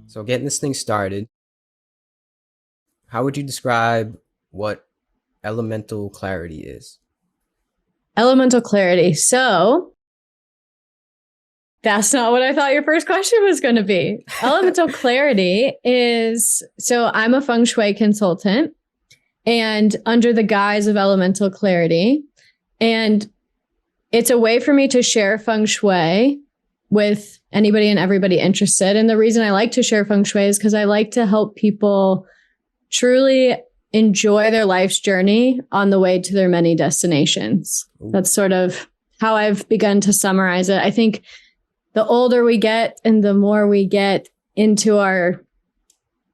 So getting this thing started, how would you describe what elemental clarity is? Elemental clarity. So that's not what I thought your first question was going to be. Elemental clarity is, so I'm a Feng Shui consultant and under the guise of elemental clarity. And it's a way for me to share Feng Shui with anybody and everybody interested. And the reason I like to share Feng Shui is because I like to help people truly enjoy their life's journey on the way to their many destinations. Ooh. That's sort of how I've begun to summarize it. I think the older we get and the more we get into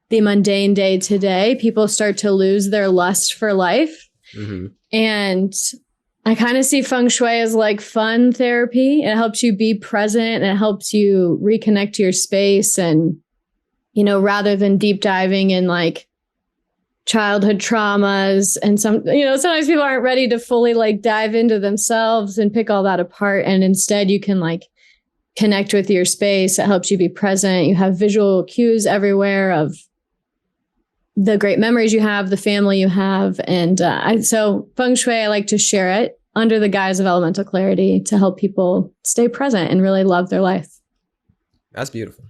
the mundane day to day, people start to lose their lust for life. Mm-hmm. And I kind of see Feng Shui as like fun therapy. It helps you be present and it helps you reconnect to your space. And, rather than deep diving in like childhood traumas and sometimes people aren't ready to fully like dive into themselves and pick all that apart. And instead you can like connect with your space. It helps you be present. You have visual cues everywhere of the great memories you have, the family you have. And so Feng Shui, I like to share it under the guise of elemental clarity to help people stay present and really love their life. That's beautiful.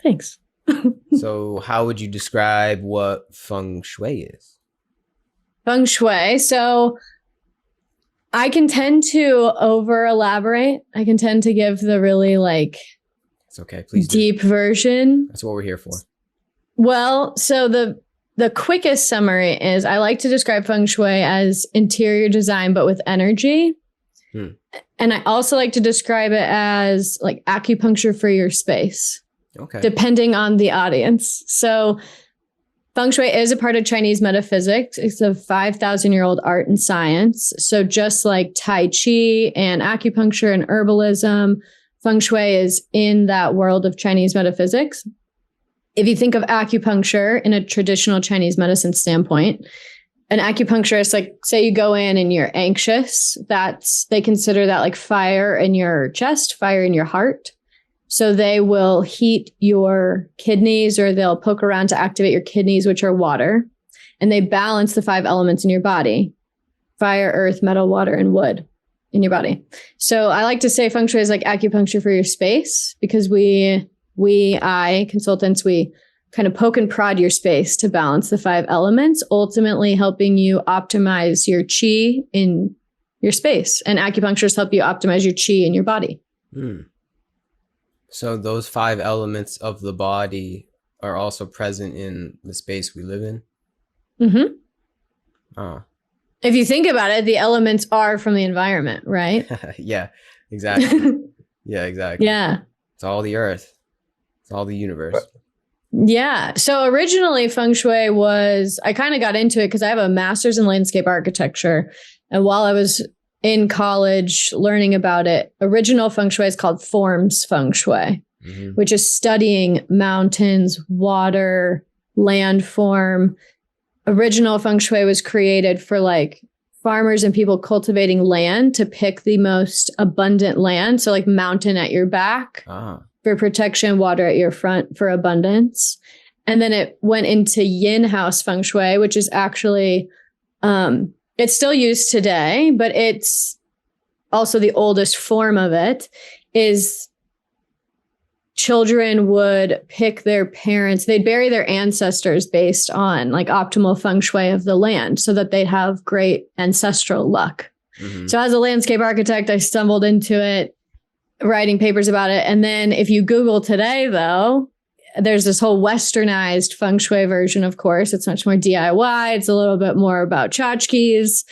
Thanks. So how would you describe what Feng Shui is? Feng Shui. So I can tend to over elaborate. I can tend to give the really like it's okay. Please deep version. That's what we're here for. Well, so the quickest summary is I like to describe Feng Shui as interior design, but with energy. And I also like to describe it as like acupuncture for your space. Okay. Depending on the audience. So Feng Shui is a part of Chinese metaphysics. It's a 5,000-year-old art and science. So just like Tai Chi and acupuncture and herbalism, Feng Shui is in that world of Chinese metaphysics. If you think of acupuncture in a traditional Chinese medicine standpoint, an acupuncturist, like say you go in and you're anxious, they consider that like fire in your chest, fire in your heart. So they will heat your kidneys or they'll poke around to activate your kidneys, which are water. And they balance the 5 elements in your body: fire, earth, metal, water, and wood in your body. So I like to say Feng Shui is like acupuncture for your space because I consultants, we kind of poke and prod your space to balance the 5 elements, ultimately helping you optimize your chi in your space. And acupuncturists help you optimize your chi in your body. So those 5 elements of the body are also present in the space we live in? Mm-hmm. Oh. If you think about it, the elements are from the environment, right? Yeah, exactly. Yeah, exactly. Yeah. It's all the earth. It's all the universe. Yeah. So originally Feng Shui I kind of got into it because I have a master's in landscape architecture. And while I was in college learning about it, original Feng Shui is called forms Feng Shui, which is studying mountains, water, landform. Original Feng Shui was created for like farmers and people cultivating land to pick the most abundant land. So like mountain at your back for protection, water at your front for abundance. And then it went into Yin House Feng Shui, which is actually it's still used today, but it's also the oldest form of it. Is children would pick their parents, they'd bury their ancestors based on like optimal Feng Shui of the land so that they'd have great ancestral luck. So as a landscape architect, I stumbled into it, writing papers about it. And then if you Google today, though, there's this whole westernized Feng Shui version, of course. It's much more DIY. It's a little bit more about tchotchkes.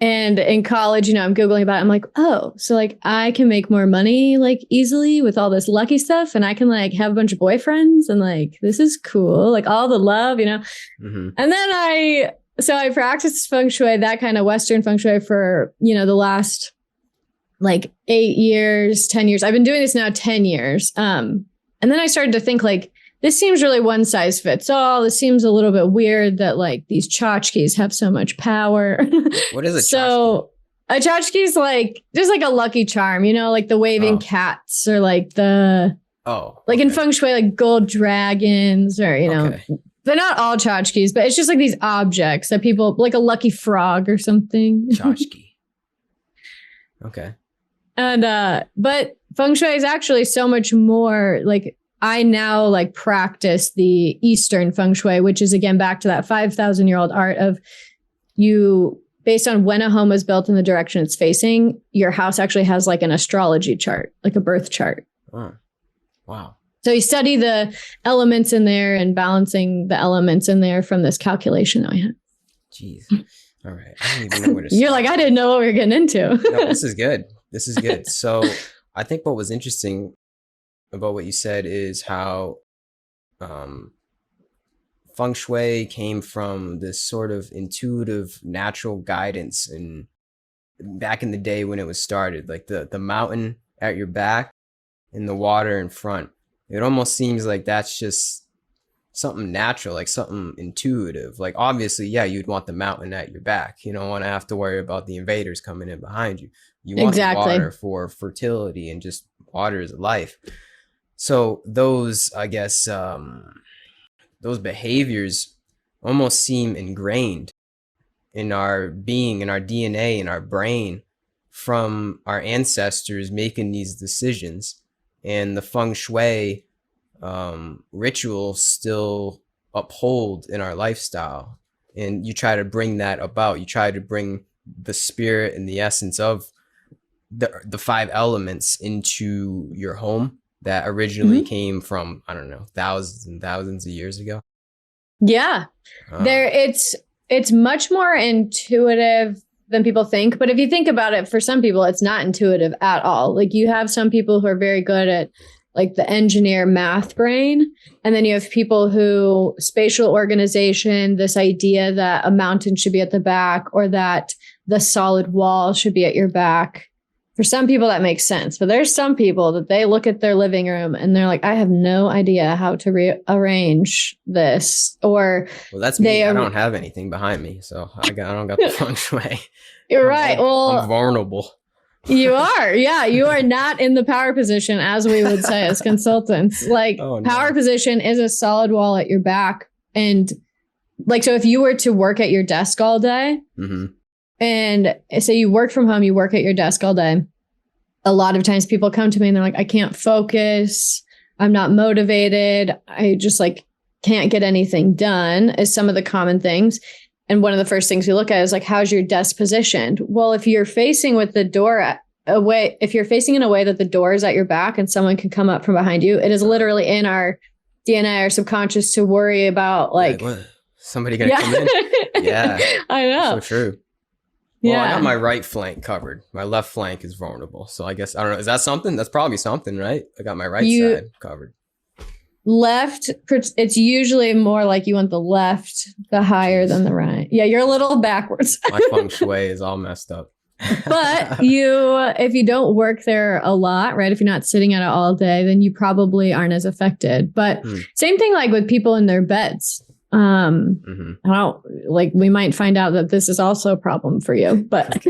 And in college, I'm Googling about it. I'm like, oh, so like I can make more money like easily with all this lucky stuff. And I can like have a bunch of boyfriends and like, this is cool. Like all the love, And then I practiced Feng Shui, that kind of Western Feng Shui for, the last like 8 years, 10 years. I've been doing this now 10 years. And then I started to think like, this seems really one size fits all. This seems a little bit weird that like these tchotchkes have so much power. What is a tchotchke? So a tchotchke is like, just like a lucky charm, like the waving cats or like the Oh, Like in okay. Feng Shui, like gold dragons or, Okay. they're not all tchotchkes, but it's just like these objects that people, like a lucky frog or something. Tchotchke. Okay. And but Feng Shui is actually so much more. Like I now like practice the Eastern Feng Shui, which is again back to that 5,000-year-old art of you based on when a home was built and the direction it's facing, your house actually has like an astrology chart, like a birth chart. Oh, wow. So you study the elements in there and balancing the elements in there from this calculation that we had. Jeez. All right. I don't even know where to You're start. like, I didn't know what we were getting into. No, this is good. This is good. So I think what was interesting about what you said is how Feng Shui came from this sort of intuitive natural guidance and back in the day when it was started, like the mountain at your back and the water in front. It almost seems like that's just something natural, like something intuitive. Like obviously, yeah, you'd want the mountain at your back. You don't want to have to worry about the invaders coming in behind you. You want the water for fertility and just water is life. So those, I guess, those behaviors almost seem ingrained in our being, in our DNA, in our brain from our ancestors making these decisions. And the Feng Shui rituals still uphold in our lifestyle. And you try to bring that about. You try to bring the spirit and the essence of the five elements into your home that originally came from, I don't know, thousands and thousands of years ago. Yeah. It's much more intuitive than people think. But if you think about it, for some people, it's not intuitive at all. Like you have some people who are very good at like the engineer math brain. And then you have people who spatial organization, this idea that a mountain should be at the back or that the solid wall should be at your back. For some people, that makes sense. But there's some people that they look at their living room and they're like, I have no idea how to rearrange this. Or well, that's me. I don't have anything behind me. So I don't got the Feng Shui. You're right. I'm vulnerable. You are. Yeah. You are not in the power position, as we would say as consultants. Like power position is a solid wall at your back. And like, so if you were to work at your desk all day, and say you work from home, you work at your desk all day. A lot of times people come to me and they're like, I can't focus. I'm not motivated. I just like can't get anything done is some of the common things. And one of the first things we look at is like, how's your desk positioned? Well, if you're facing with the door away, if you're facing in a way that the door is at your back and someone can come up from behind you, it is literally in our DNA, our subconscious to worry about like, somebody gonna come in. Yeah. I know. So true. Well, I got my right flank covered. My left flank is vulnerable. So I guess, I don't know. Is that something? That's probably something, right? I got my right side covered. Left, it's usually more like you want the left, the higher than the right. Yeah, you're a little backwards. My Feng Shui is all messed up. But if you don't work there a lot, right? If you're not sitting at it all day, then you probably aren't as affected. But same thing like with people in their beds. I don't like, we might find out that this is also a problem for you, but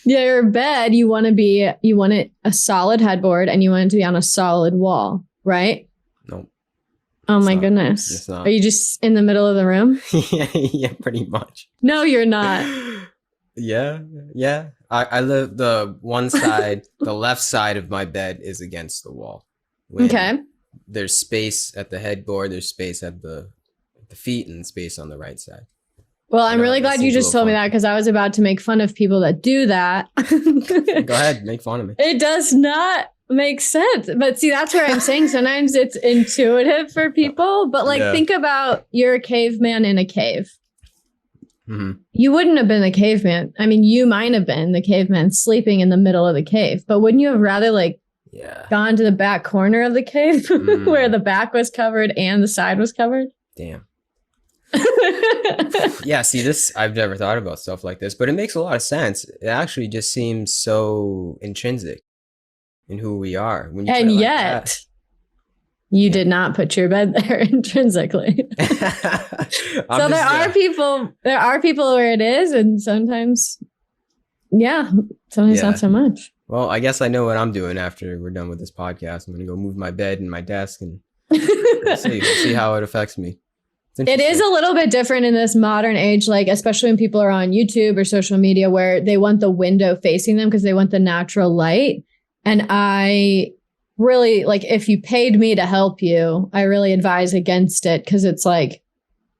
yeah, your bed, you want it a solid headboard and you want it to be on a solid wall, right? Nope. Oh my goodness. Are you just in the middle of the room? Yeah, pretty much. No, you're not. Yeah. I live the one side, the left side of my bed is against the wall. Okay. There's space at the headboard, there's space at the feet and space on the right side. Well, I'm really glad you just told me that because I was about to make fun of people that do that. Go ahead, make fun of me. It does not make sense. But see, that's where I'm saying sometimes it's intuitive for people. But like, think about you're a caveman in a cave. You wouldn't have been a caveman. I mean, you might have been the caveman sleeping in the middle of the cave. But wouldn't you have rather like gone to the back corner of the cave where the back was covered and the side was covered? Damn. Yeah, see, this, I've never thought about stuff like this, but it makes a lot of sense. It actually just seems so intrinsic in who we are. When you and yet, you did not put your bed there intrinsically. So there are people where it is, and sometimes, sometimes not so much. Well, I guess I know what I'm doing after we're done with this podcast. I'm gonna go move my bed and my desk, and we'll see how it affects me. It's It is interesting. a little bit different in this modern age, like especially when people are on YouTube or social media where they want the window facing them because they want the natural light. And I really like, if you paid me to help you, I really advise against it because it's like,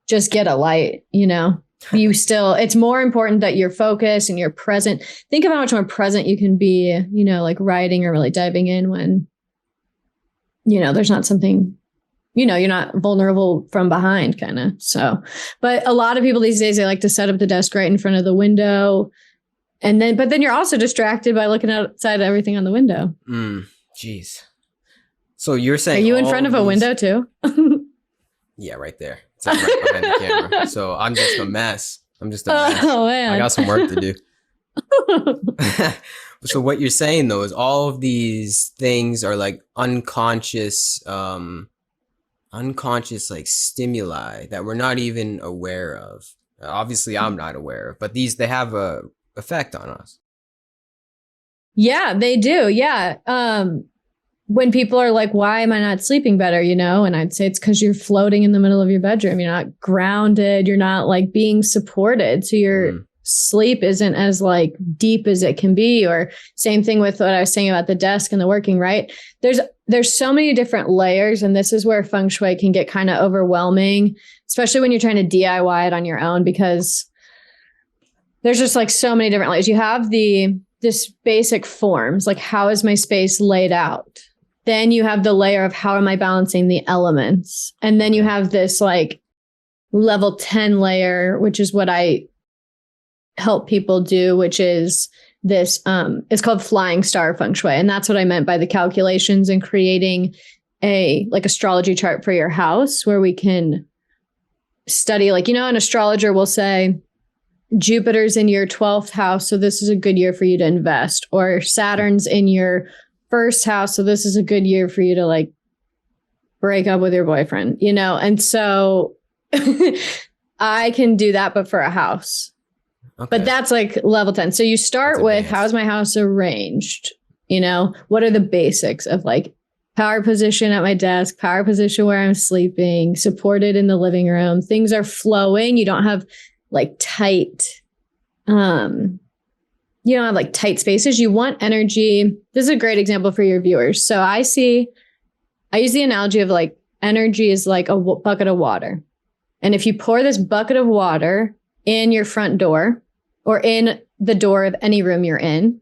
just get a light, you know? You still, it's more important that you're focused and you're present. Think of how much more present you can be, you know, like writing or really diving in when, you know, there's not something, you know, you're not vulnerable from behind kind of. So, but a lot of people these days, they like to set up the desk right in front of the window. And then, but then you're also distracted by looking outside everything on the window. Jeez. So you're saying, are you in front of a window too? Yeah, right there. It's like right behind the camera. So I'm just a mess. Oh man, I got some work to do. So what you're saying though is all of these things are like unconscious like stimuli that we're not even aware of. Obviously I'm not aware of, but they have a effect on us. Yeah, they do. Yeah. When people are like, why am I not sleeping better? You know, and I'd say it's because you're floating in the middle of your bedroom. You're not grounded. You're not like being supported. So your sleep isn't as like deep as it can be. Or same thing with what I was saying about the desk and the working, right? There's so many different layers. And this is where Feng Shui can get kind of overwhelming, especially when you're trying to DIY it on your own, because there's just like so many different layers. You have this basic forms, like how is my space laid out? Then you have the layer of how am I balancing the elements? And then you have this like level 10 layer, which is what I help people do, which is this, it's called flying star feng shui. And that's what I meant by the calculations and creating a like astrology chart for your house where we can study, like, you know, an astrologer will say, Jupiter's in your 12th house, so this is a good year for you to invest, or Saturn's in your first house, so this is a good year for you to like break up with your boyfriend, you know? And so I can do that, but for a house. Okay. But that's like level 10. So you start with how's my house arranged? You know, what are the basics of like power position at my desk, power position where I'm sleeping, supported in the living room. Things are flowing. You don't have like tight, you don't have like tight spaces. You want energy. This is a great example for your viewers. So I use the analogy of like energy is like a bucket of water. And if you pour this bucket of water in your front door or in the door of any room you're in,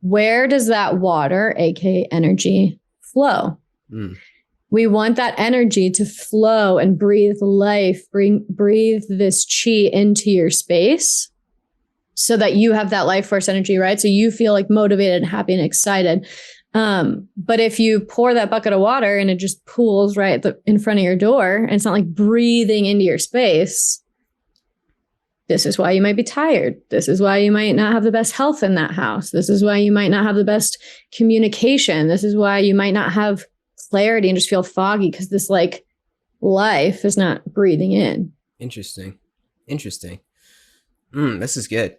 where does that water, aka energy, flow? We want that energy to flow and breathe life, breathe this chi into your space so that you have that life force energy, right? So you feel like motivated and happy and excited. But if you pour that bucket of water and it just pools right in front of your door, and it's not like breathing into your space, this is why you might be tired. This is why you might not have the best health in that house. This is why you might not have the best communication. This is why you might not have clarity and just feel foggy because this like life is not breathing in. Interesting. This is good.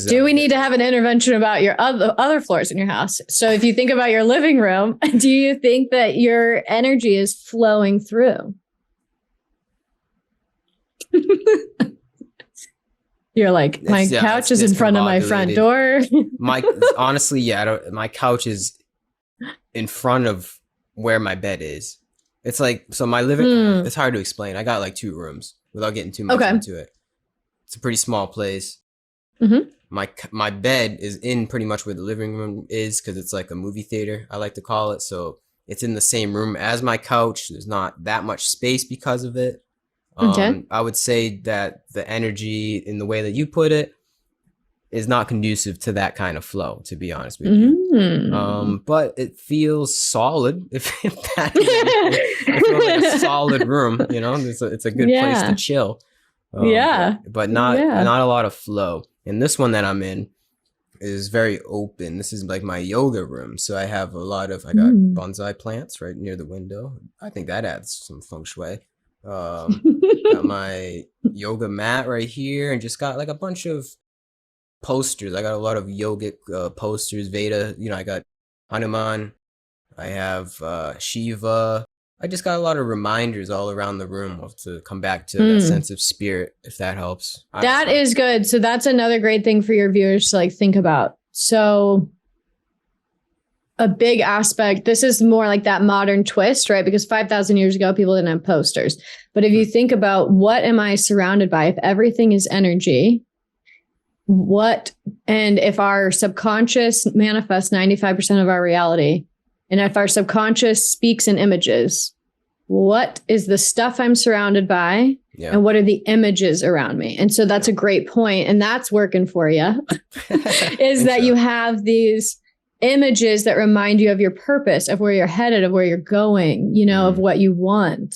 Do we need to have an intervention about your other floors in your house? So if you think about your living room, do you think that your energy is flowing through? You're like, my couch is in front of my front door. Honestly, yeah, my couch is in front of where my bed is. It's like, so my living, it's hard to explain. I got like 2 rooms without getting too much into it. It's a pretty small place. My bed is in pretty much where the living room is because it's like a movie theater, I like to call it. So it's in the same room as my couch. There's not that much space because of it. I would say that the energy in the way that you put it is not conducive to that kind of flow, to be honest with you. But it feels solid. If that is it feels like a solid room, you know, it's a good place to chill. But not a lot of flow. And this one that I'm in is very open. This is like my yoga room. So I have I got bonsai plants right near the window. I think that adds some feng shui. Got my yoga mat right here and just got like a bunch of posters. I got a lot of yogic posters, Veda. I got Hanuman. I have Shiva. I just got a lot of reminders all around the room to come back to that sense of spirit, if that helps. That is good. So that's another great thing for your viewers to like think about. So a big aspect, this is more like that modern twist, right? Because 5,000 years ago, people didn't have posters. But if you think about what am I surrounded by, if everything is energy, and if our subconscious manifests 95% of our reality, and if our subconscious speaks in images, what is the stuff I'm surrounded by? Yeah. And what are the images around me? And so that's a great point. And that's working for you, is that you have these images that remind you of your purpose, of where you're headed, of where you're going, of what you want.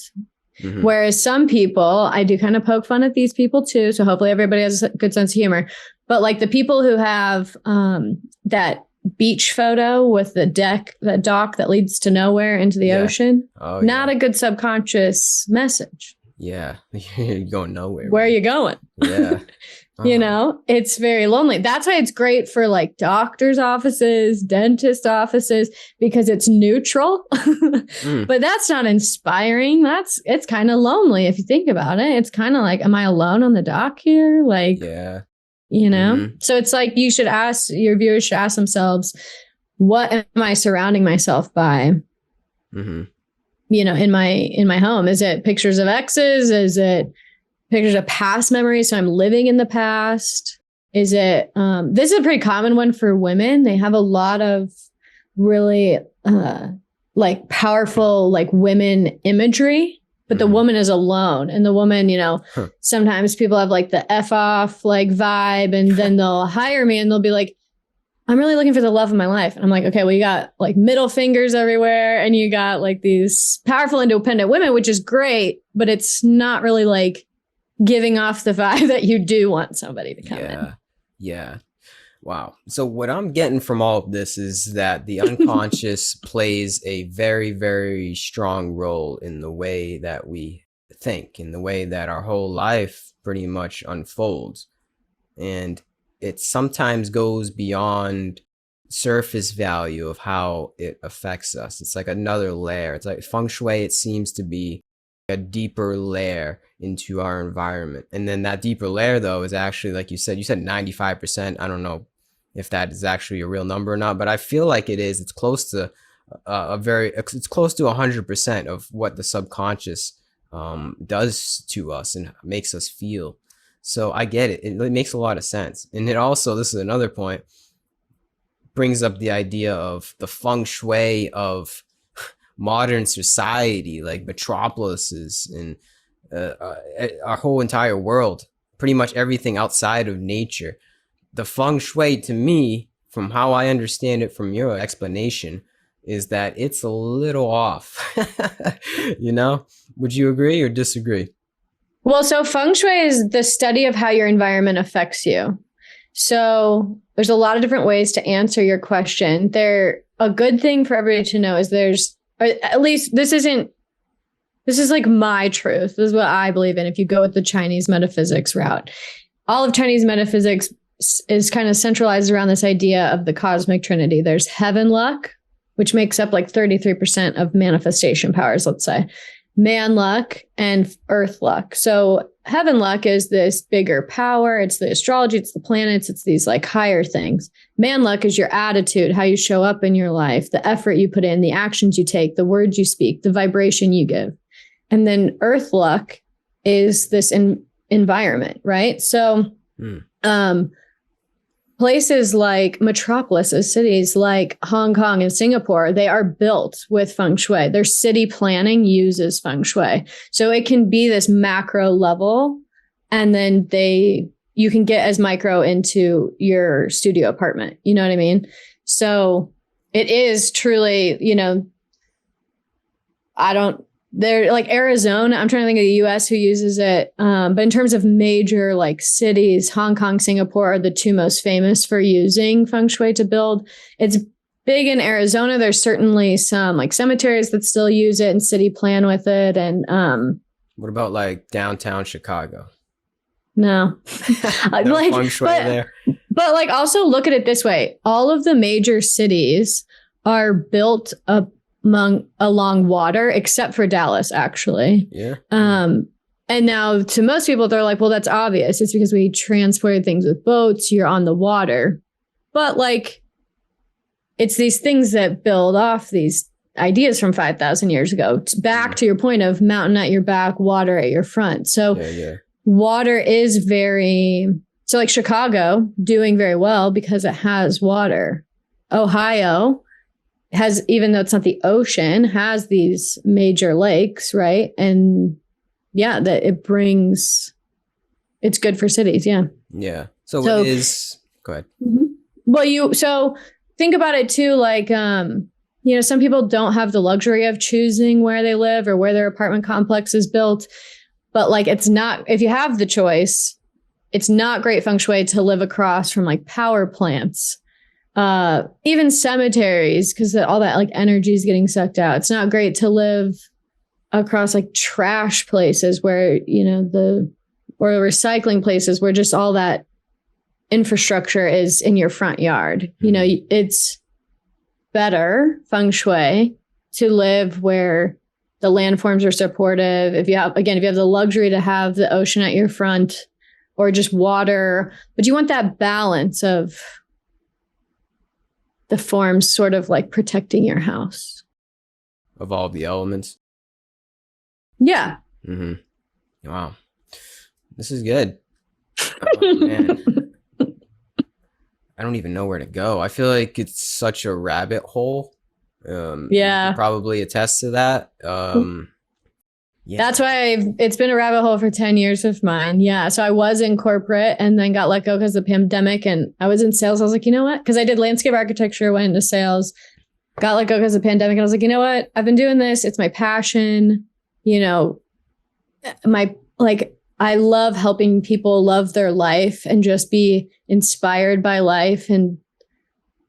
Mm-hmm. Whereas some people, I do kind of poke fun at these people too. So hopefully everybody has a good sense of humor. But like the people who have that beach photo with the dock that leads to nowhere into the ocean, not a good subconscious message. Yeah, you're going nowhere. Where are you going? Yeah. It's very lonely. That's why it's great for like doctor's offices, dentist offices, because it's neutral. But that's not inspiring. It's kind of lonely if you think about it. It's kind of like, am I alone on the dock here? Like, yeah. So it's like your viewers should ask themselves, what am I surrounding myself by? Mm-hmm. In my home. Is it pictures of exes? Is it pictures of past memories? So I'm living in the past. Is it, this is a pretty common one for women. They have a lot of really like powerful, like women imagery, but the woman is alone. And the woman, sometimes people have like the F off like vibe, and then they'll hire me and they'll be like, I'm really looking for the love of my life. And I'm like, okay, well, you got like middle fingers everywhere and you got like these powerful, independent women, which is great, but it's not really like giving off the vibe that you do want somebody to come in. Yeah. Wow. So what I'm getting from all of this is that the unconscious plays a very, very strong role in the way that we think, in the way that our whole life pretty much unfolds. And it sometimes goes beyond surface value of how it affects us. It's like another layer. It's like Feng Shui, it seems to be a deeper layer into our environment. And then that deeper layer, though, is actually, like you said 95%. I don't know if that is actually a real number or not, but I feel like it is. It's close to it's close to 100% of what the subconscious does to us and makes us feel. So I get it. It makes a lot of sense. And it also, this is another point, brings up the idea of the feng shui of modern society, like metropolises and our whole entire world, pretty much everything outside of nature. The feng shui, to me, from how I understand it from your explanation, is that it's a little off. Would you agree or disagree? Well, so Feng Shui is the study of how your environment affects you. So there's a lot of different ways to answer your question. A good thing for everybody to know is or at least this is like my truth. This is what I believe in. If you go with the Chinese metaphysics route, all of Chinese metaphysics is kind of centralized around this idea of the cosmic trinity. There's heaven luck, which makes up like 33% of manifestation powers, let's say. Man luck and earth luck. So heaven luck is this bigger power. It's the astrology, it's the planets, it's these like higher things. Man luck is your attitude, how you show up in your life, the effort you put in, the actions you take, the words you speak, the vibration you give. And then earth luck is this environment, right? So places like metropolises, cities like Hong Kong and Singapore, they are built with Feng Shui. Their city planning uses Feng Shui. So it can be this macro level, and then you can get as micro into your studio apartment. You know what I mean? So it is truly, they're like Arizona. I'm trying to think of the US who uses it. But in terms of major like cities, Hong Kong, Singapore are the two most famous for using Feng Shui to build. It's big in Arizona. There's certainly some like cemeteries that still use it and city plan with it. And what about like downtown Chicago? No, no Feng Shui there. But like also look at it this way. All of the major cities are built along water, except for Dallas, actually. Yeah. And now to most people, they're like, well, that's obvious. It's because we transported things with boats. You're on the water. But like, it's these things that build off these ideas from 5,000 years ago. Back to your point of mountain at your back, water at your front. So water is so like Chicago doing very well because it has water. Ohio has, even though it's not the ocean, has these major lakes, right? And yeah, that it's good for cities. Yeah. Yeah. So what is, go ahead. Well, so think about it too. Like, some people don't have the luxury of choosing where they live or where their apartment complex is built. But like, it's not, if you have the choice, it's not great feng shui to live across from like power plants, even cemeteries, because all that like energy is getting sucked out. It's not great to live across like trash places where, or recycling places where just all that infrastructure is in your front yard. It's better feng shui to live where the landforms are supportive. If you have the luxury to have the ocean at your front or just water, but you want that balance of the forms sort of like protecting your house. Of all the elements. Yeah. Wow. This is good. Oh, man. I don't even know where to go. I feel like it's such a rabbit hole. You can probably attest to that. That's why it's been a rabbit hole for 10 years of mine. Yeah. So I was in corporate and then got let go because of the pandemic, and I was in sales. I was like, you know what? Because I did landscape architecture, went into sales, got let go because of the pandemic. And I was like, you know what? I've been doing this. It's my passion. I love helping people love their life and just be inspired by life and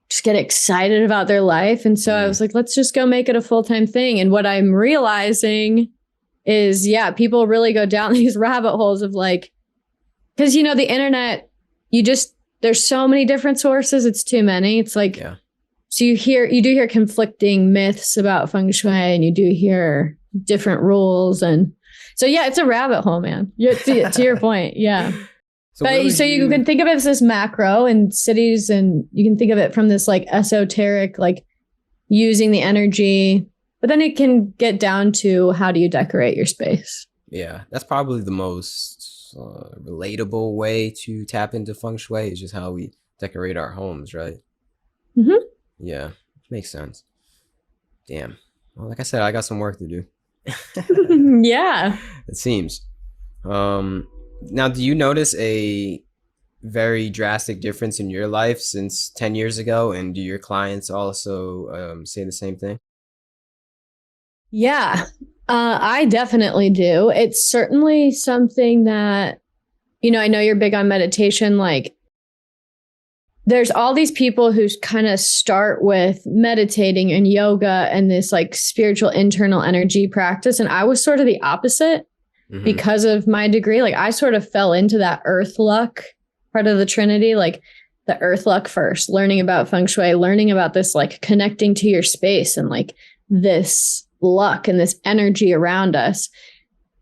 just get excited about their life. And so I was like, let's just go make it a full-time thing. And what I'm realizing is, people really go down these rabbit holes of like, because, the internet, there's so many different sources. It's too many. It's like, so you do hear conflicting myths about feng shui, and you do hear different rules. And so, it's a rabbit hole, man. To your point. Yeah. So you can think of it as this macro in cities, and you can think of it from this like esoteric, like using the energy, but then it can get down to how do you decorate your space? Yeah. That's probably the most relatable way to tap into feng shui, is just how we decorate our homes, right? Yeah. Makes sense. Damn. Well, like I said, I got some work to do. Yeah. It seems. Now, do you notice a very drastic difference in your life since 10 years ago? And do your clients also say the same thing? Yeah, I definitely do. It's certainly something that, I know you're big on meditation. Like, there's all these people who kind of start with meditating and yoga and this like spiritual internal energy practice. And I was sort of the opposite because of my degree. Like, I sort of fell into that earth luck part of the Trinity, like the earth luck first, learning about feng shui, learning about this, like connecting to your space and like this luck and this energy around us.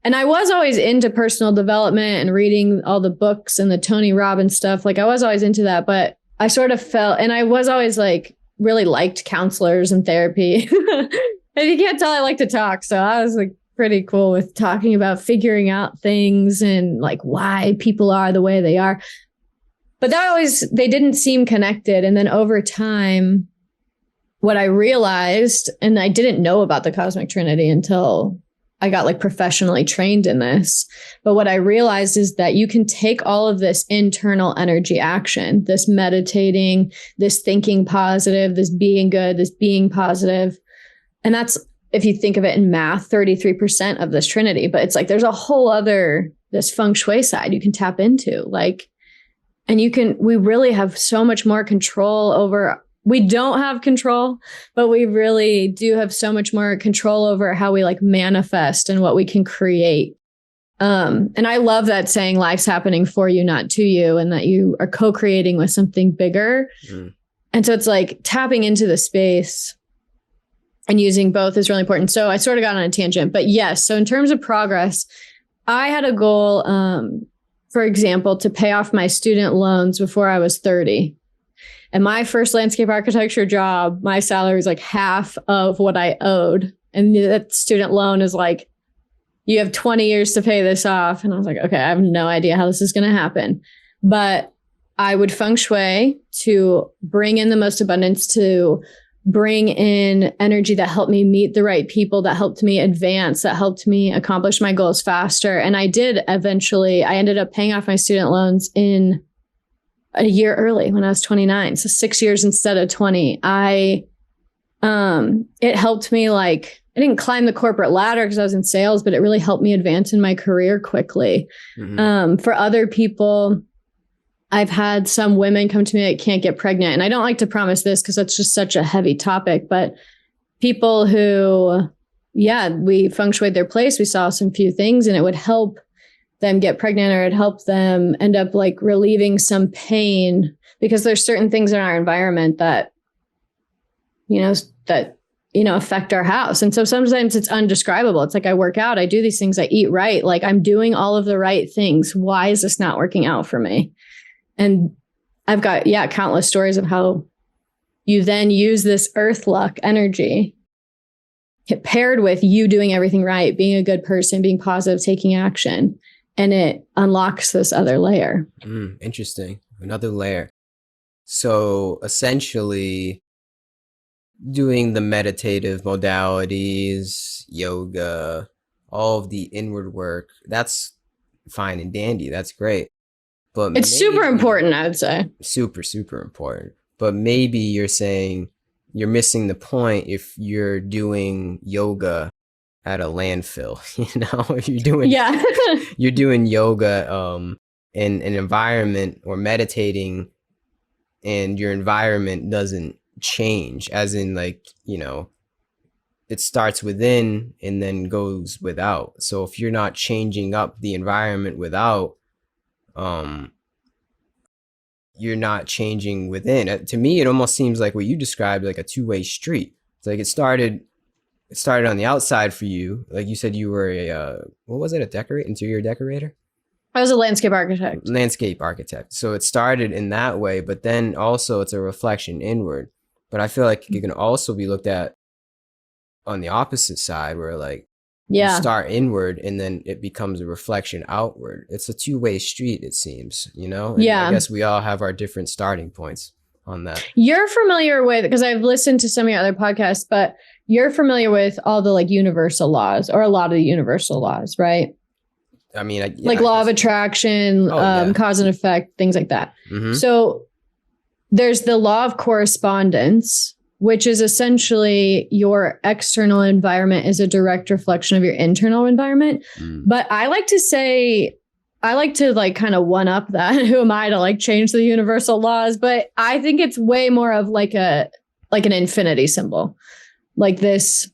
And I was always into personal development and reading all the books and the Tony Robbins stuff. Like, I was always into that, but I sort of felt, and I was always like really liked counselors and therapy. And you can't tell I like to talk. So I was like pretty cool with talking about figuring out things and like why people are the way they are. But they didn't seem connected. And then over time, what I realized, and I didn't know about the Cosmic Trinity until I got like professionally trained in this. But what I realized is that you can take all of this internal energy action, this meditating, this thinking positive, this being good, this being positive. And that's, if you think of it in math, 33% of this Trinity. But it's like, there's a whole other, this feng shui side you can tap into. Like, and we really have so much more control over. We don't have control, but we really do have so much more control over how we like manifest and what we can create. And I love that saying life's happening for you, not to you, and that you are co-creating with something bigger. And so it's like tapping into the space and using both is really important. So I sort of got on a tangent, but yes. So in terms of progress, I had a goal, for example, to pay off my student loans before I was 30. And my first landscape architecture job, my salary was like half of what I owed. And that student loan is like, you have 20 years to pay this off. And I was like, okay, I have no idea how this is going to happen. But I would feng shui to bring in the most abundance, to bring in energy that helped me meet the right people, that helped me advance, that helped me accomplish my goals faster. And I did eventually, I ended up paying off my student loans in a year early when I was 29. So 6 years instead of 20. It helped me, like, I didn't climb the corporate ladder because I was in sales, but it really helped me advance in my career quickly. For other people, I've had some women come to me that can't get pregnant. And I don't like to promise this because that's just such a heavy topic, but people who, we feng shuied their place. We saw some few things and it would help them get pregnant, or it helped them end up like relieving some pain, because there's certain things in our environment that, affect our house. And so sometimes it's undescribable. It's like, I work out, I do these things, I eat right. Like, I'm doing all of the right things. Why is this not working out for me? And I've got, countless stories of how you then use this earth luck energy paired with you doing everything right, being a good person, being positive, taking action. And it unlocks this other layer. Interesting. Another layer. So essentially, doing the meditative modalities, yoga, all of the inward work, that's fine and dandy. That's great. But it's super important, I would say. Super, super important. But maybe you're saying you're missing the point if you're doing yoga at a landfill. You're doing yoga in an environment, or meditating, and your environment doesn't change, as in, like, it starts within and then goes without. So if you're not changing up the environment without, you're not changing within. To me, it almost seems like what you described, like a two-way street. It's like it started on the outside for you. Like you said, you were interior decorator? I was a landscape architect. So it started in that way, but then also it's a reflection inward. But I feel like it can also be looked at on the opposite side, where, like, you start inward and then it becomes a reflection outward. It's a two-way street, it seems, And I guess we all have our different starting points on that. You're familiar with, because I've listened to some of your other podcasts, but you're familiar with all the, like, universal laws, or a lot of the universal laws, right? I mean, like law of attraction, cause and effect, things like that. So there's the law of correspondence, which is essentially your external environment is a direct reflection of your internal environment. But I like to like kind of one up that. Who am I to like change the universal laws? But I think it's way more of like an infinity symbol, like this,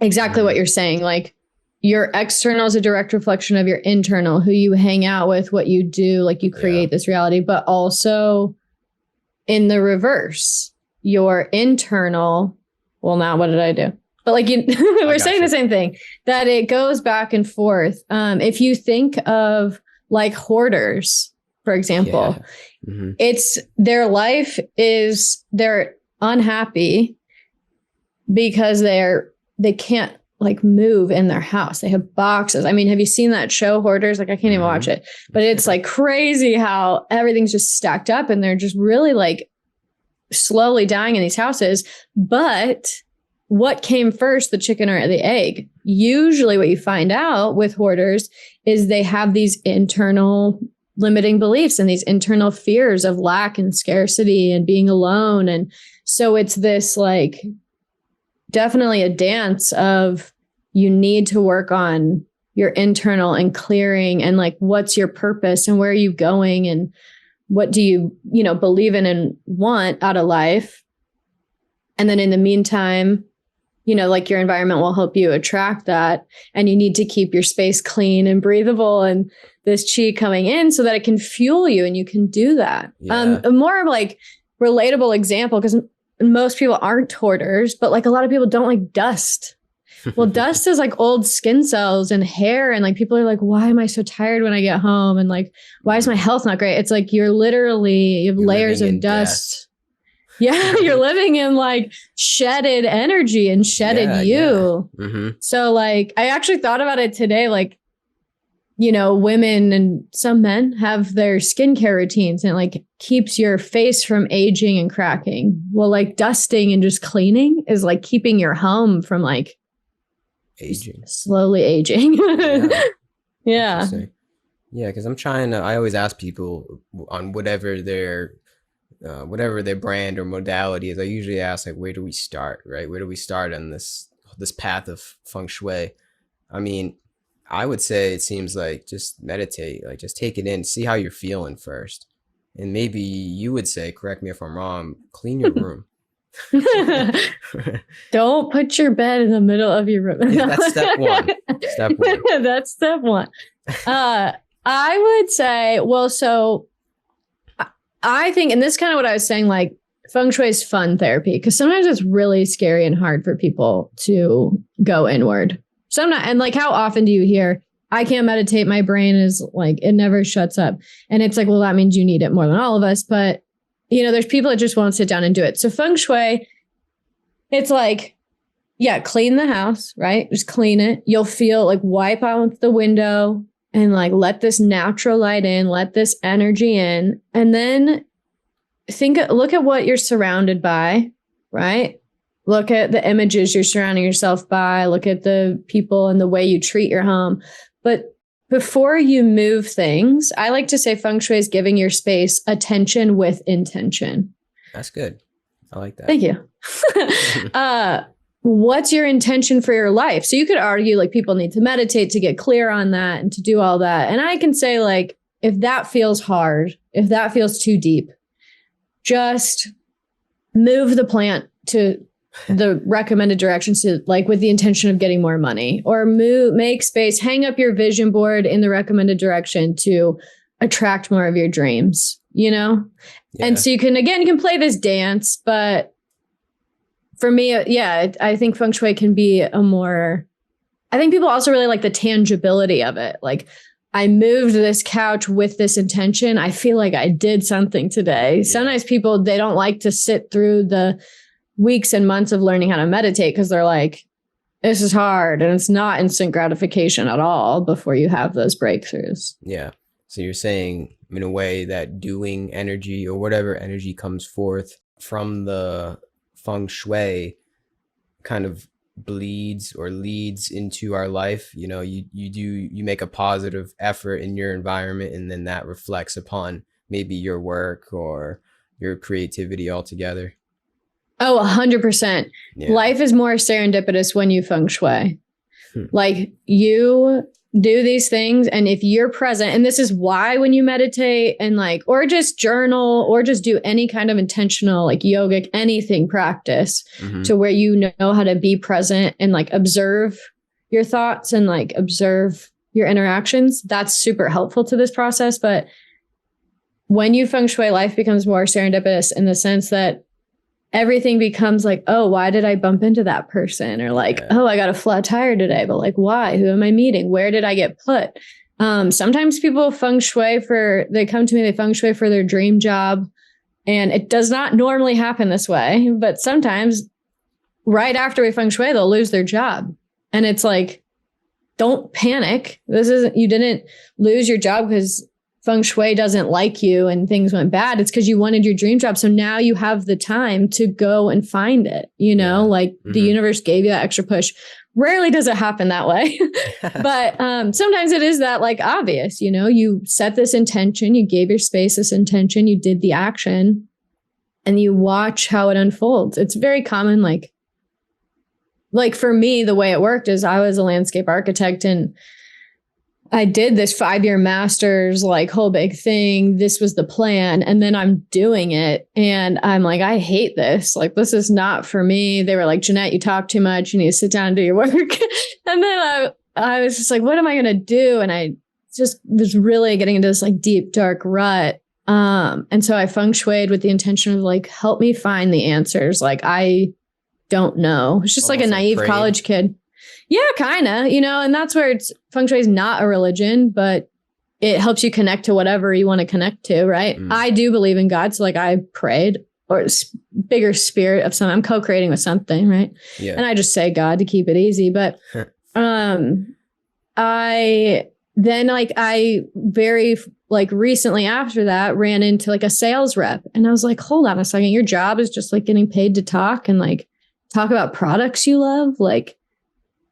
exactly what you're saying. Like, your external is a direct reflection of your internal, who you hang out with, what you do, like you create this reality, but also in the reverse, your internal, well, now what did I do? But like we're saying the same thing, that it goes back and forth. If you think of like hoarders, for example, it's their life is they're unhappy because they can't like move in their house. They have boxes. I mean, have you seen that show Hoarders? Like, I can't even watch it, but it's like crazy how everything's just stacked up and they're just really like slowly dying in these houses. But what came first, the chicken or the egg? Usually what you find out with hoarders is they have these internal limiting beliefs and these internal fears of lack and scarcity and being alone. And so it's this like definitely a dance of, you need to work on your internal and clearing, and like, what's your purpose and where are you going and what do you, believe in and want out of life. And then in the meantime, like your environment will help you attract that. And you need to keep your space clean and breathable and this chi coming in so that it can fuel you and you can do that. Yeah. A more like relatable example, because most people aren't hoarders, but like a lot of people don't like dust. Well, dust is like old skin cells and hair. And like people are like, why am I so tired when I get home? And like, why is my health not great? It's like you have layers of dust. Yeah, you're living in like shedded energy and shedded you. Yeah. Mm-hmm. So like, I actually thought about it today. Like, women and some men have their skincare routines and it like keeps your face from aging and cracking. Well, like dusting and just cleaning is like keeping your home from like slowly aging. Yeah. Yeah, because I always ask people on whatever their brand or modality is. I usually ask like, where do we start, right? Where do we start on this path of Feng Shui? I mean, I would say it seems like just meditate, like just take it in, see how you're feeling first. And maybe you would say, correct me if I'm wrong, clean your room. Don't put your bed in the middle of your room. Yeah, that's step one. That's step one. I would say, well, so I think, and this is kind of what I was saying, like Feng Shui is fun therapy, because sometimes it's really scary and hard for people to go inward. Sometimes, and like, how often do you hear, I can't meditate, my brain is like, it never shuts up. And it's like, well, that means you need it more than all of us. But, there's people that just won't sit down and do it. So Feng Shui, it's like, yeah, clean the house, right? Just clean it. You'll feel like wipe out the window and like let this natural light in, let this energy in. And then look at what you're surrounded by, right? Look at the images you're surrounding yourself by, look at the people and the way you treat your home. But before you move things, I like to say Feng Shui is giving your space attention with intention. That's good. I like that. Thank you. What's your intention for your life? So you could argue like people need to meditate to get clear on that and to do all that. And I can say like, if that feels hard, if that feels too deep, just move the plant to the recommended directions, to like with the intention of getting more money, or make space, hang up your vision board in the recommended direction to attract more of your dreams, Yeah. And so you can play this dance, but for me, I think Feng Shui can be I think people also really like the tangibility of it. Like, I moved this couch with this intention. I feel like I did something today. Yeah. Sometimes people, they don't like to sit through the weeks and months of learning how to meditate because they're like, this is hard. And it's not instant gratification at all before you have those breakthroughs. Yeah. So you're saying in a way that doing energy or whatever energy comes forth from the Feng Shui kind of bleeds or leads into our life. You make a positive effort in your environment, and then that reflects upon maybe your work or your creativity altogether. Oh, 100%. Yeah. Life is more serendipitous when you Feng Shui. Like, you do these things, and if you're present, and this is why when you meditate and like, or just journal, or just do any kind of intentional like yogic anything practice, to where you know how to be present and like observe your thoughts and like observe your interactions, that's super helpful to this process. But when you Feng Shui, life becomes more serendipitous in the sense that everything becomes like, oh, why did I bump into that person? Or like, oh, I got a flat tire today, but like, why? Who am I meeting? Where did I get put? Sometimes people Feng Shui they come to me, they Feng Shui for their dream job. And it does not normally happen this way, but sometimes right after we Feng Shui, they'll lose their job. And it's like, don't panic. You didn't lose your job because Feng Shui doesn't like you and things went bad. It's because you wanted your dream job. So now you have the time to go and find it, the universe gave you that extra push. Rarely does it happen that way. But sometimes it is that like obvious, you set this intention, you gave your space this intention, you did the action, and you watch how it unfolds. It's very common. Like for me, the way it worked is I was a landscape architect, and I did this 5-year master's, like whole big thing. This was the plan. And then I'm doing it. And I'm like, I hate this. Like, this is not for me. They were like, Jeanette, you talk too much. You need to sit down and do your work. And then I was just like, what am I going to do? And I just was really getting into this like deep, dark rut. And so I feng shuied with the intention of like, help me find the answers. Like, I don't know. It's just almost like a naive college kid. Yeah, kind of, and that's where feng shui is not a religion, but it helps you connect to whatever you want to connect to, right? I do believe in God. So like I prayed or bigger spirit of something. I'm co-creating with something, right? Yeah. And I just say God to keep it easy. But I very recently after that ran into like a sales rep. And I was like, hold on a second. Your job is just like getting paid to talk and like talk about products you love. Like,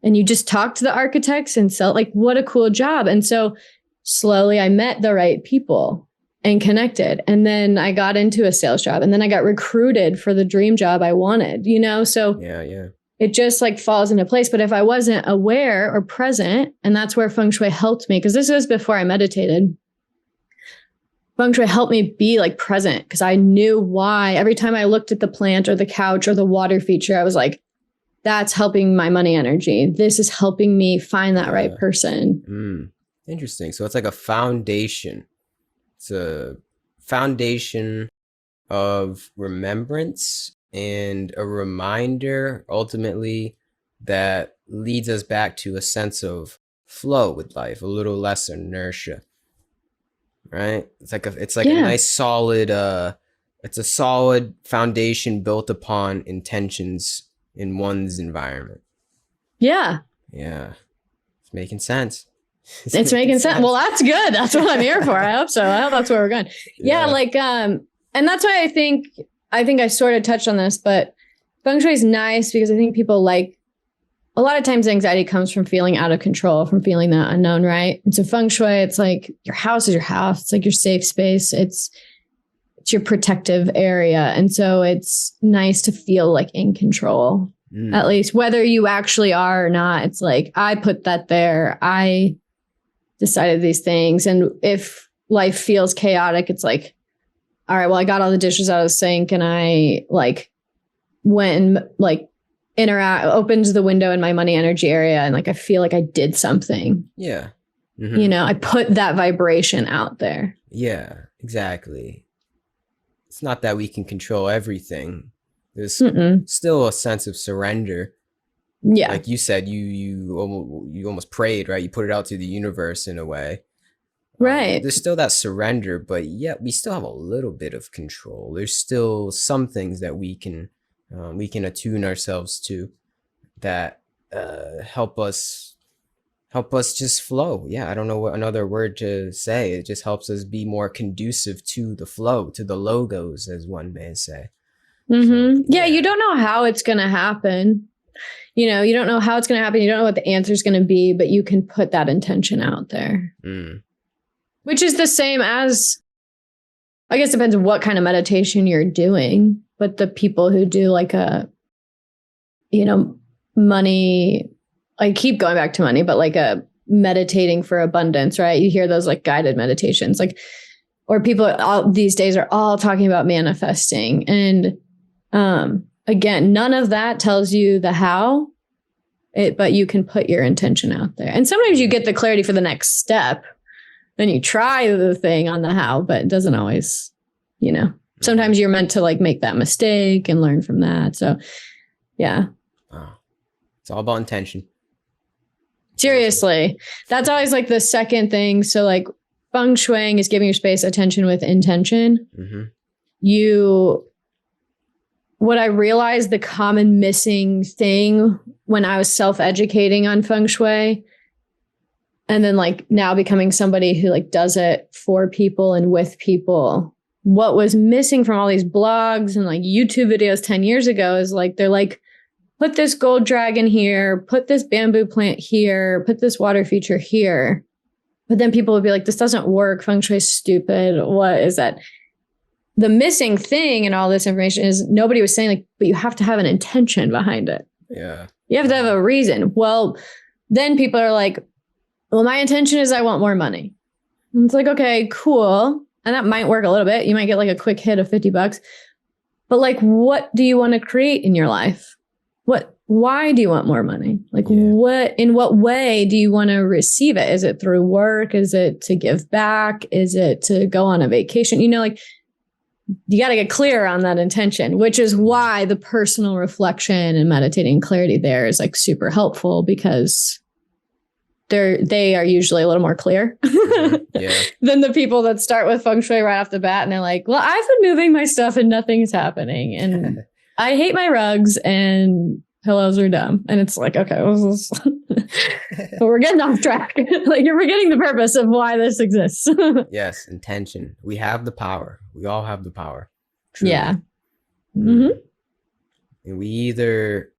and you just talk to the architects and sell, like, what a cool job. And so slowly I met the right people and connected. And then I got into a sales job and then I got recruited for the dream job I wanted, So yeah. It just like falls into place. But if I wasn't aware or present, and that's where feng shui helped me, because this was before I meditated. Feng shui helped me be like present because I knew why. Every time I looked at the plant or the couch or the water feature, I was like, that's helping my money energy. This is helping me find that right person. Interesting. So it's like a foundation. It's a foundation of remembrance and a reminder ultimately that leads us back to a sense of flow with life, a little less inertia. Right? It's like a nice solid it's a solid foundation built upon intentions in one's environment. Yeah. It's making sense. It's making sense. Well, that's good. That's what I'm here for. I hope so. I hope that's where we're going. Yeah. And that's why I think I sort of touched on this, but feng shui is nice because I think people like, a lot of times anxiety comes from feeling out of control, from feeling that unknown, right? And so feng shui, it's like your house is your house. It's like your safe space. It's your protective area. And so it's nice to feel like in control, at least whether you actually are or not. It's like, I put that there. I decided these things. And if life feels chaotic, it's like, all right, well, I got all the dishes out of the sink and I like went and like opened the window in my money energy area. And like, I feel like I did something. Yeah. I put that vibration out there. Yeah, exactly. It's not that we can control everything. There's still a sense of surrender. Yeah. Like you said, you almost prayed, right? You put it out to the universe in a way. Right. There's still that surrender, but yet we still have a little bit of control. There's still some things that we can attune ourselves to that help us just flow. Yeah, I don't know what another word to say. It just helps us be more conducive to the flow, to the logos, as one may say. So, yeah, you don't know how it's going to happen. You don't know how it's going to happen. You don't know what the answer is going to be, but you can put that intention out there. Which is the same as, I guess it depends on what kind of meditation you're doing, but the people who do like money, I keep going back to money, but like a meditating for abundance, right? You hear those like guided meditations, like, or people these days are all talking about manifesting. And again, none of that tells you the how, but you can put your intention out there. And sometimes you get the clarity for the next step. Then you try the thing on the how, but it doesn't always, sometimes you're meant to like make that mistake and learn from that. So yeah. Wow. It's all about intention. Seriously. That's always like the second thing. So like feng shuiing is giving your space attention with intention. What I realized the common missing thing when I was self-educating on feng shui, and then like now becoming somebody who like does it for people and with people, what was missing from all these blogs and like YouTube videos 10 years ago is like, they're like, put this gold dragon here, put this bamboo plant here, put this water feature here. But then people would be like, this doesn't work. Feng shui is stupid. What is that? The missing thing in all this information is nobody was saying like, but you have to have an intention behind it. Yeah. You have to have a reason. Well, then people are like, well, my intention is I want more money. And it's like, okay, cool. And that might work a little bit. You might get like a quick hit of $50. But like, what do you want to create in your life? Why do you want more money? Like in what way do you want to receive it? Is it through work? Is it to give back? Is it to go on a vacation? Like you got to get clear on that intention, which is why the personal reflection and meditating clarity there is like super helpful, because they are usually a little more clear than the people that start with feng shui right off the bat. And they're like, well, I've been moving my stuff and nothing's happening. And I hate my rugs and pillows are dumb. And it's like, okay, we're getting off track. Like you're forgetting the purpose of why this exists. Yes. Intention. We have the power. We all have the power. Truly. Yeah. Mm-hmm. And we either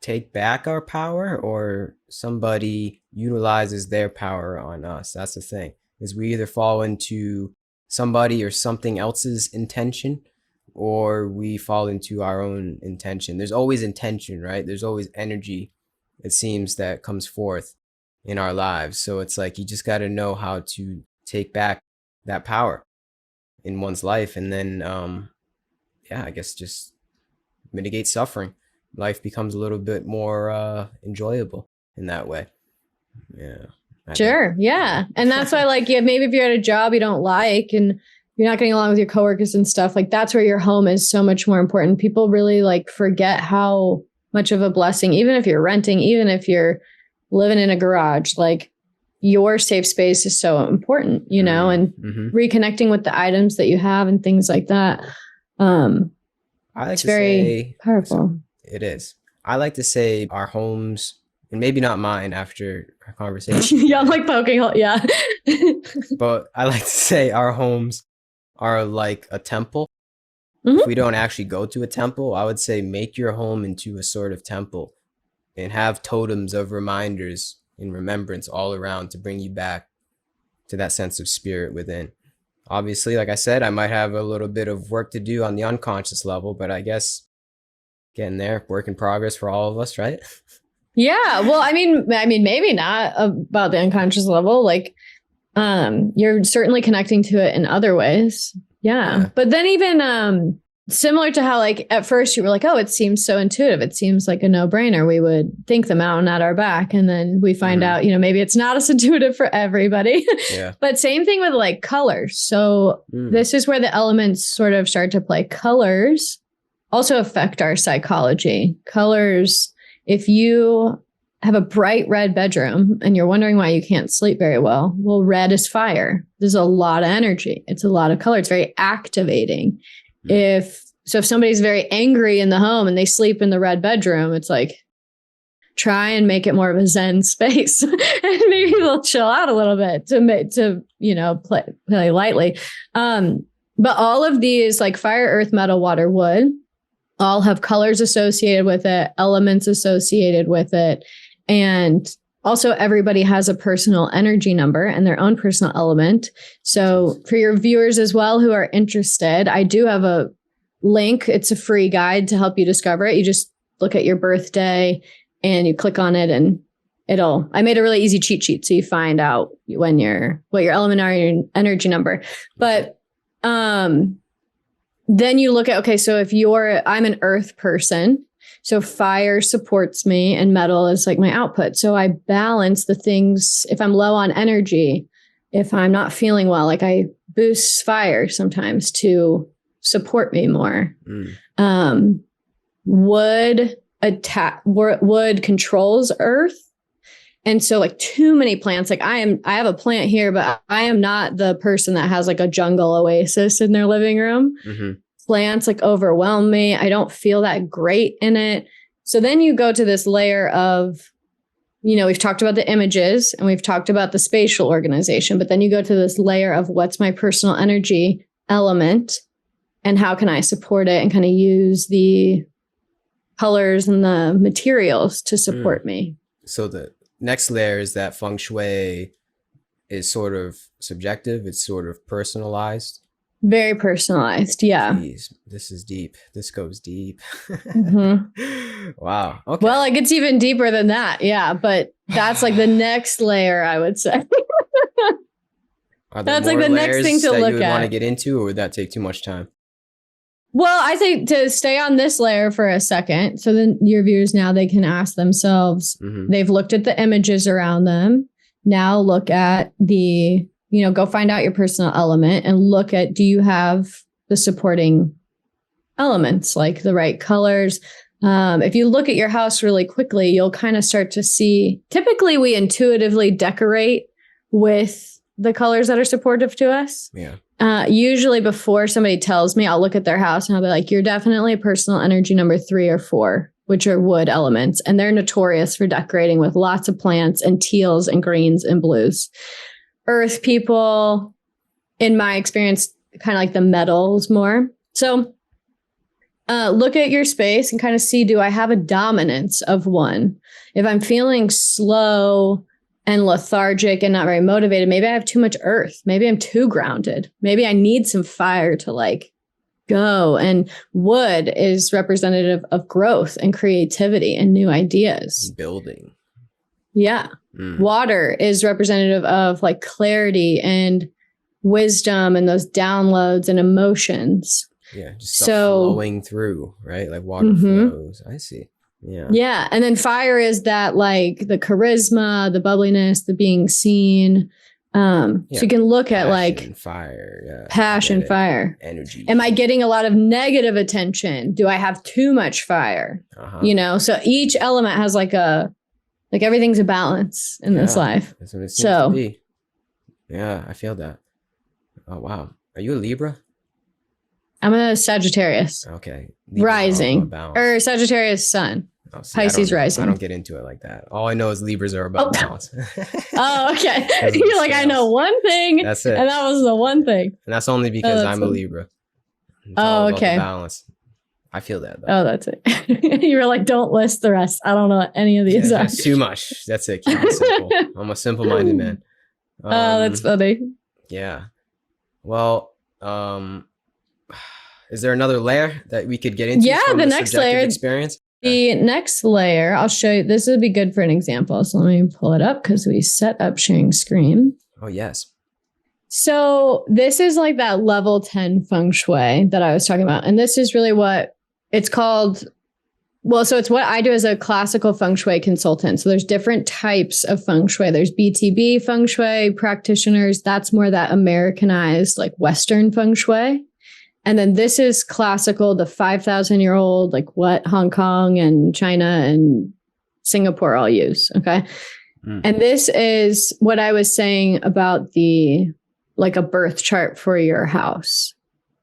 take back our power or somebody utilizes their power on us. That's the thing, is we either fall into somebody or something else's intention, or we fall into our own intention. There's always intention, right? There's always energy, it seems, that comes forth in our lives. So it's like you just got to know how to take back that power in one's life, and then I guess just mitigate suffering. Life becomes a little bit more enjoyable in that way. Yeah. Sure. Yeah. And that's why, like, maybe if you're at a job you don't like and you're not getting along with your coworkers and stuff, like that's where your home is so much more important. People really like forget how much of a blessing, even if you're renting, even if you're living in a garage, like your safe space is so important, and reconnecting with the items that you have and things like that. It's very powerful. It is. I like to say our homes, and maybe not mine after our conversation. Yeah, I'm like poking hole. Yeah. But I like to say our homes are like a temple. If we don't actually go to a temple, I would say make your home into a sort of temple and have totems of reminders and remembrance all around to bring you back to that sense of spirit within. Obviously, like I said, I might have a little bit of work to do on the unconscious level, but I guess getting there, work in progress for all of us, right? Yeah. Well, I mean, maybe not about the unconscious level. Like, you're certainly connecting to it in other ways. Yeah. But then even similar to how, like, at first you were like, oh, it seems so intuitive. It seems like a no-brainer. We would think the mountain at our back. And then we find out, maybe it's not as intuitive for everybody. Yeah. But same thing with like colors. So this is where the elements sort of start to play. Colors also affect our psychology. Colors, if you have a bright red bedroom and you're wondering why you can't sleep very well, red is fire. There's a lot of energy. It's a lot of color. It's very activating. If somebody's very angry in the home and they sleep in the red bedroom, it's like, try and make it more of a zen space and maybe they'll chill out a little bit to play lightly. But all of these, like fire, earth, metal, water, wood, all have colors associated with it, elements associated with it. And also everybody has a personal energy number and their own personal element. So for your viewers as well who are interested, I do have a link. It's a free guide to help you discover it. You just look at your birthday and you click on it and I made a really easy cheat sheet. So you find out what your element are, your energy number. But then you look at, okay, so I'm an earth person, so fire supports me and metal is like my output. So I balance the things. If I'm low on energy, if I'm not feeling well, like I boost fire sometimes to support me more. Wood controls earth. And so like too many plants, like I have a plant here, but I am not the person that has like a jungle oasis in their living room. Plants like overwhelm me. I don't feel that great in it. So then you go to this layer of, we've talked about the images and we've talked about the spatial organization, but then you go to this layer of what's my personal energy element and how can I support it and kind of use the colors and the materials to support me. So the next layer is that feng shui is sort of subjective. It's sort of personalized. Very personalized. Yeah. Jeez, this is deep. This goes deep. Wow. Okay. Well, it gets even deeper than that. Yeah. But that's like the next layer, I would say. Are there That's more like the next layers thing to that look you would want to at. get into, or would that take too much time? Well, I think to stay on this layer for a second, so then your viewers now they can ask themselves, they've looked at the images around them. Now look at the, go find out your personal element and look at, do you have the supporting elements, like the right colors? If you look at your house really quickly, you'll kind of start to see, typically we intuitively decorate with the colors that are supportive to us. Yeah. Usually before somebody tells me, I'll look at their house and I'll be like, you're definitely a personal energy number 3 or 4, which are wood elements. And they're notorious for decorating with lots of plants and teals and greens and blues. Earth people, in my experience, kind of like the metals more. So look at your space and kind of see, do I have a dominance of one? If I'm feeling slow and lethargic and not very motivated, maybe I have too much earth. Maybe I'm too grounded. Maybe I need some fire to like go. And wood is representative of growth and creativity and new ideas. Building. Yeah. Water is representative of like clarity and wisdom and those downloads and emotions. Yeah. Just stuff flowing through, right? Like water flows. I see. Yeah. Yeah. And then fire is that like the charisma, the bubbliness, the being seen. So you can look at like fire, passion, fire, energy. Am I getting a lot of negative attention? Do I have too much fire? So each element has like everything's a balance in this life. That's what it seems to be. Yeah, I feel that. Oh, wow. Are you a Libra? I'm a Sagittarius. Okay. Rising. Or Sagittarius sun. Oh, see, Pisces rising. I don't get into it like that. All I know is Libras are about balance. Oh, okay. You're like, I know one thing. That's it. And that was the one thing. And that's only because I'm a Libra. It's all about the balance. I feel that, though. Oh, that's it. You were like, don't list the rest. I don't know what any of these are. That's too much. That's it. Keep it simple. I'm a simple-minded man. Oh, that's funny. Yeah. Well, is there another layer that we could get into? Yeah, the next layer. Experience? The next layer, I'll show you. This would be good for an example. So let me pull it up because we set up sharing screen. Oh, yes. So this is like that level 10 feng shui that I was talking about. And this is really what it's called. Well, so it's what I do as a classical feng shui consultant. So there's different types of feng shui. There's BTB feng shui practitioners. That's more that Americanized, like Western feng shui. And then this is classical, the 5,000-year-old, like what Hong Kong and China and Singapore all use. Okay. And this is what I was saying about like a birth chart for your house.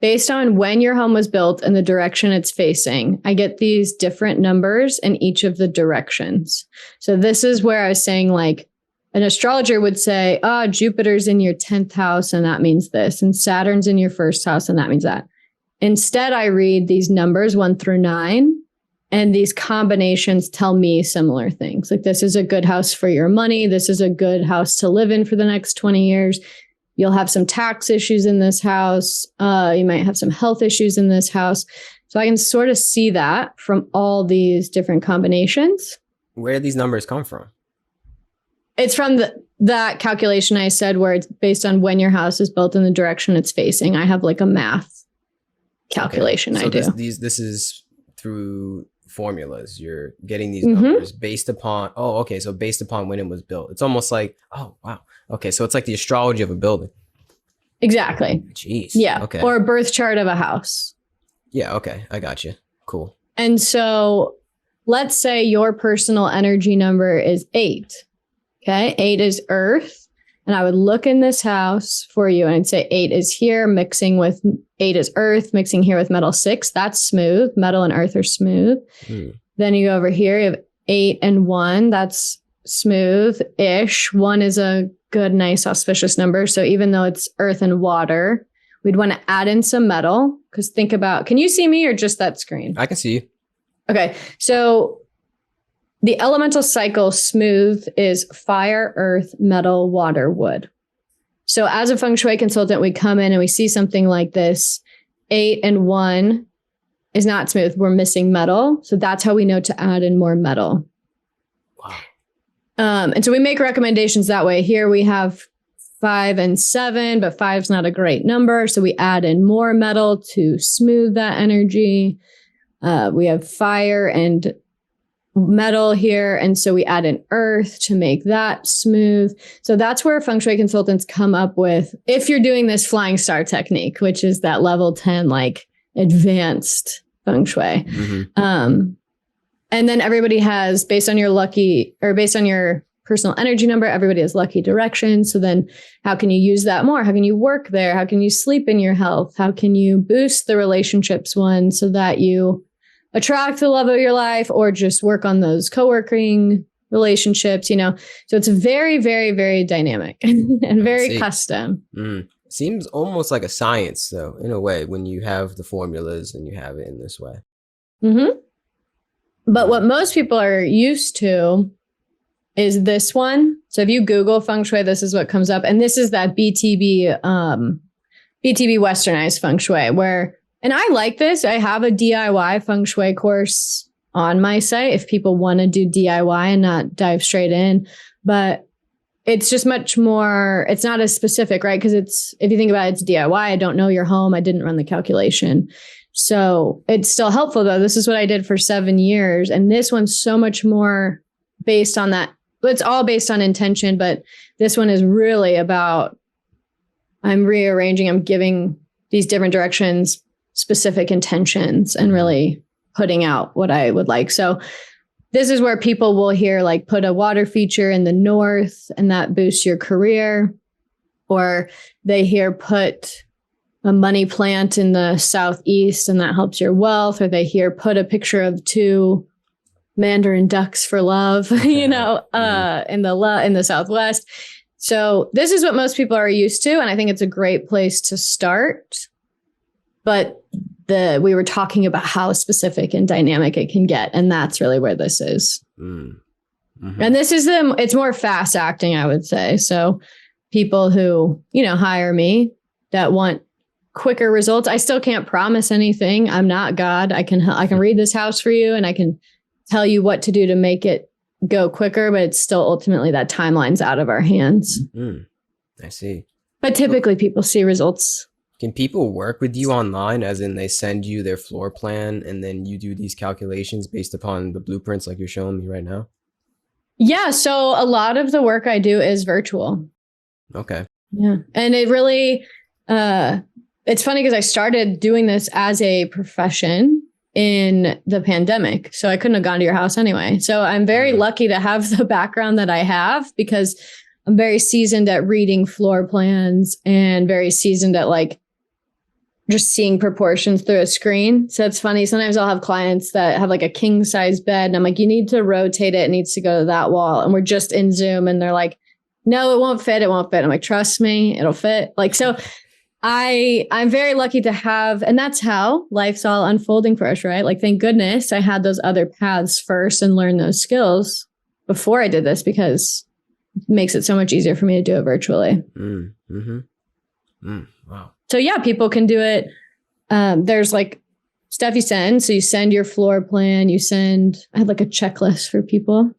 Based on when your home was built and the direction it's facing, I get these different numbers in each of the directions. So this is where I was saying, like, an astrologer would say, Jupiter's in your 10th house and that means this, and Saturn's in your first house and that means that. Instead, I read these numbers 1 through 9, and these combinations tell me similar things. Like, this is a good house for your money. This is a good house to live in for the next 20 years. You'll have some tax issues in this house. You might have some health issues in this house. So I can sort of see that from all these different combinations. Where do these numbers come from? It's from that calculation I said, where it's based on when your house is built and the direction it's facing. I have like a math calculation. So I do. This is through formulas. You're getting these numbers based upon, so based upon when it was built. It's almost like, oh, wow. Okay, so it's like the astrology of a building. Exactly. Jeez. Yeah. Okay. Or a birth chart of a house. Yeah, okay. I got you. Cool. And so let's say your personal energy number is 8. Okay. 8 is earth. And I would look in this house for you and I'd say 8 is here, 8 is earth, mixing here with metal 6. That's smooth. Metal and earth are smooth. Then you go over here, you have 8 and 1. That's smooth-ish. 1 is a good, nice, auspicious number. So even though it's earth and water, we'd want to add in some metal, because think about, can you see me or just that screen? I can see you. Okay. So the elemental cycle smooth is fire, earth, metal, water, wood. So as a Feng Shui consultant, we come in and we see something like this. 8 and 1 is not smooth. We're missing metal. So that's how we know to add in more metal. Wow. And so we make recommendations that way. Here we have 5 and 7, but 5's not a great number. So we add in more metal to smooth that energy. We have fire and metal here. And so we add in earth to make that smooth. So that's where Feng Shui consultants come up with, if you're doing this flying star technique, which is that level 10, like advanced Feng Shui. And then everybody has, based on your personal energy number, everybody has lucky direction. So then how can you use that more? How can you work there? How can you sleep in your health? How can you boost the relationships one so that you attract the love of your life, or just work on those co-working relationships, you know? So it's very, very, very dynamic and very custom. Seems almost like a science, though, in a way, when you have the formulas and you have it in this way. But what most people are used to is this one. So if you Google Feng Shui, this is what comes up. And this is that BTB westernized Feng Shui where, and I like this. I have a DIY Feng Shui course on my site if people want to do DIY and not dive straight in. But it's just much more, it's not as specific, right? Because if you think about it, it's DIY. I don't know your home. I didn't run the calculation. So it's still helpful though. This is what I did for 7 years. And this one's so much more based on that. It's all based on intention, but this one is really about, I'm rearranging, I'm giving these different directions specific intentions and really putting out what I would like. So this is where people will hear like put a water feature in the north and that boosts your career, or they hear put a money plant in the southeast and that helps your wealth, or they hear put a picture of 2 Mandarin ducks for love, you know, in the southwest. So this is what most people are used to, and I think it's a great place to start. But we were talking about how specific and dynamic it can get, and that's really where this is. And this is it's more fast acting, I would say. So people who, you know, hire me that want quicker results. I still can't promise anything. I'm not God. I can read this house for you and I can tell you what to do to make it go quicker, but it's still ultimately that timeline's out of our hands. I see. But typically people see results. Can people work with you online, as in they send you their floor plan and then you do these calculations based upon the blueprints like you're showing me right now? Yeah. So a lot of the work I do is virtual. Okay. Yeah. And it really, it's funny because I started doing this as a profession in the pandemic. So I couldn't have gone to your house anyway. So I'm very lucky to have the background that I have, because I'm very seasoned at reading floor plans and very seasoned at like just seeing proportions through a screen. So it's funny. Sometimes I'll have clients that have like a king size bed and I'm like, you need to rotate it. It needs to go to that wall. And we're just in Zoom and they're like, no, it won't fit. It won't fit. I'm like, trust me, it'll fit. Like, so I'm very lucky to have, and that's how life's all unfolding for us, right? Like, thank goodness I had those other paths first and learned those skills before I did this, because it makes it so much easier for me to do it virtually. Wow. So yeah, people can do it. There's like stuff you send. So you send your floor plan, I had like a checklist for people.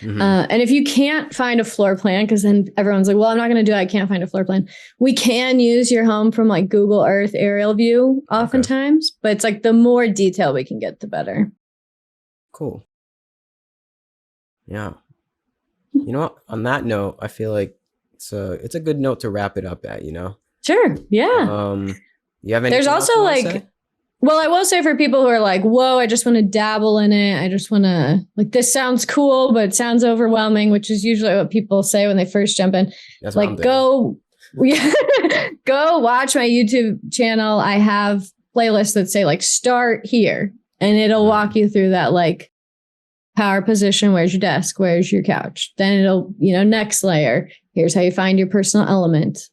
And if you can't find a floor plan, because then everyone's like, well, I'm not going to do it. I can't find a floor plan. We can use your home from like Google Earth aerial view oftentimes, but it's like the more detail we can get, the better. Cool. Yeah. You know what? On that note, I feel like it's a good note to wrap it up at, you know? Sure. Yeah. You have any? There's also like, well, I will say for people who are like, whoa, I just want to dabble in it. I just want to, like, this sounds cool, but it sounds overwhelming, which is usually what people say when they first jump in. That's like, go watch my YouTube channel. I have playlists that say like, start here, and it'll walk you through that, like, power position. Where's your desk? Where's your couch? Then it'll, next layer. Here's how you find your personal element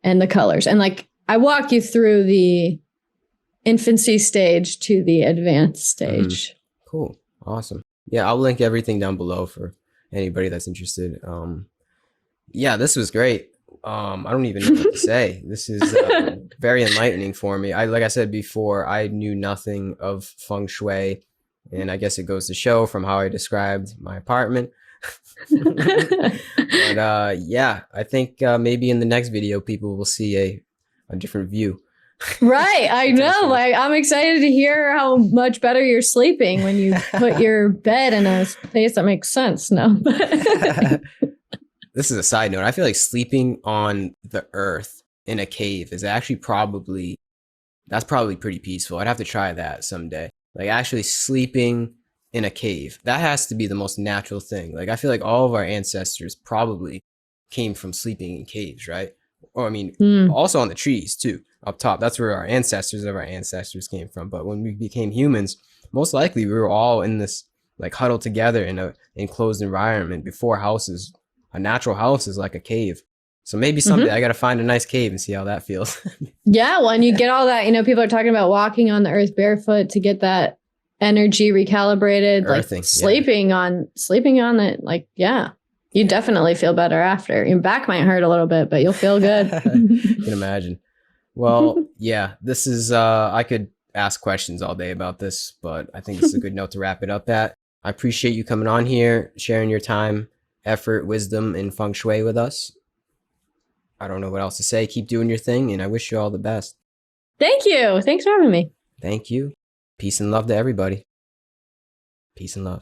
and the colors. And like, I walk you through the infancy stage to the advanced stage. Cool. Awesome. Yeah, I'll link everything down below for anybody that's interested. Yeah, this was great. I don't even know what to say. This is very enlightening for me. Like I said before, I knew nothing of feng shui, and I guess it goes to show from how I described my apartment. But yeah, I think maybe in the next video, people will see a different view. Right. I know. Like, I'm excited to hear how much better you're sleeping when you put your bed in a place that makes sense. No. This is a side note. I feel like sleeping on the earth in a cave is actually that's probably pretty peaceful. I'd have to try that someday. Like actually sleeping in a cave. That has to be the most natural thing. Like I feel like all of our ancestors probably came from sleeping in caves, right? Or I mean, also on the trees too, up top. That's where our ancestors of our ancestors came from. But when we became humans, most likely we were all in this like huddled together in a enclosed environment before houses. A natural house is like a cave. So maybe someday I got to find a nice cave and see how that feels. Yeah. Well, and you get all that, people are talking about walking on the earth barefoot to get that energy recalibrated, Earthing, like sleeping on it. Like, yeah, you definitely feel better after. Your back might hurt a little bit, but you'll feel good. I can imagine. Well, yeah, this is, I could ask questions all day about this, but I think this is a good note to wrap it up at. I appreciate you coming on here, sharing your time, effort, wisdom, and feng shui with us. I don't know what else to say. Keep doing your thing, and I wish you all the best. Thank you. Thanks for having me. Thank you. Peace and love to everybody. Peace and love.